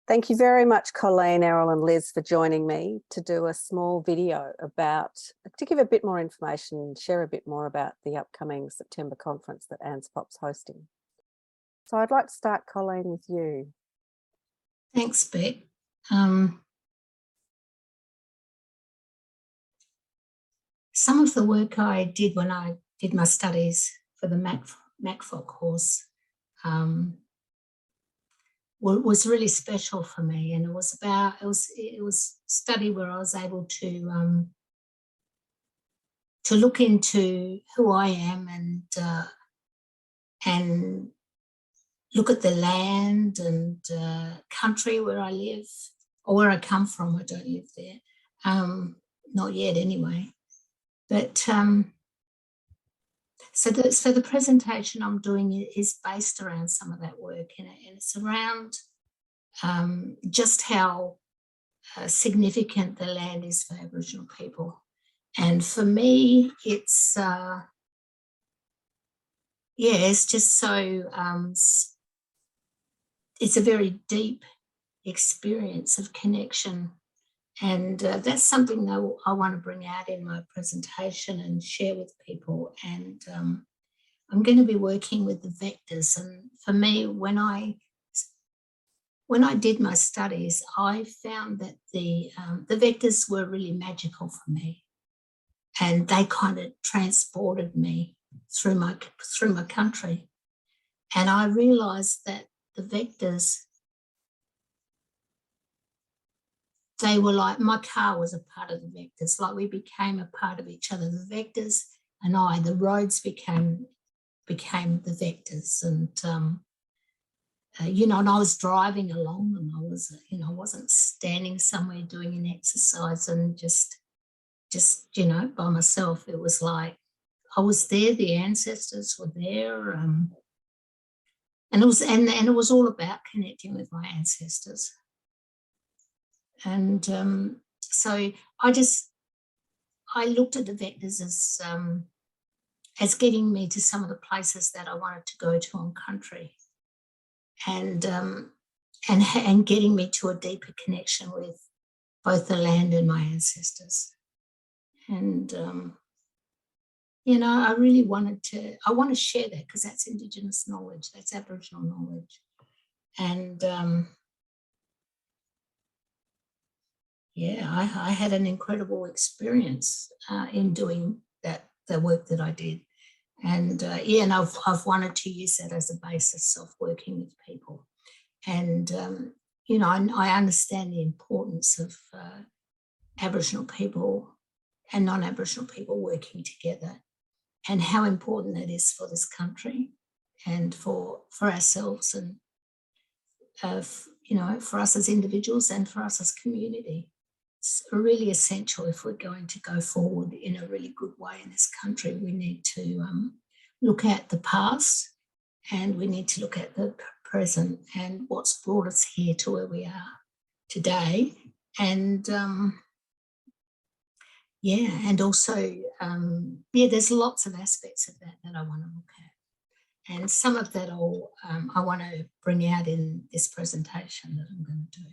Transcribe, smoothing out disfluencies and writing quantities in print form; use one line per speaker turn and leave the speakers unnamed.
Thank you very much, Colleen, Errol and Liz, for joining me to do a small video to give a bit more information and share a bit more about the upcoming September conference that ANZPOP's hosting. So I'd like to start, Colleen, with you.
Thanks, Beck. Some of the work I did when I did my studies for the MacFoc course was really special for me, and it was a study where I was able to look into who I am and look at the land and country where I live, or where I come from. I don't live there, not yet anyway. But so the presentation I'm doing is based around some of that work, and it's around just how significant the land is for Aboriginal people. And for me, it's it's just so it's a very deep experience of connection. And that's something that I want to bring out in my presentation and share with people. And I'm going to be working with the vectors. And for me, when I did my studies, I found that the vectors were really magical for me, and they kind of transported me through my country. And I realised that the vectors, they were like, my car was a part of the vectors, like we became a part of each other. The vectors and the roads became the vectors. And, and I was driving along them. I wasn't standing somewhere doing an exercise and just, by myself. It was like I was there, the ancestors were there. And it was all about connecting with my ancestors. And so I looked at the vectors as getting me to some of the places that I wanted to go to on country, and getting me to a deeper connection with both the land and my ancestors. And I really want to share that, because that's Indigenous knowledge, that's Aboriginal knowledge. And I had an incredible experience in doing the work that I did. And and I've wanted to use that as a basis of working with people. And, I understand the importance of Aboriginal people and non-Aboriginal people working together, and how important that is for this country and for ourselves, and, for us as individuals and for us as community. It's really essential if we're going to go forward in a really good way in this country. We need to look at the past, and we need to look at the present and what's brought us here to where we are today. And and also, there's lots of aspects of that I want to look at. And some of that I want to bring out in this presentation that I'm going to do.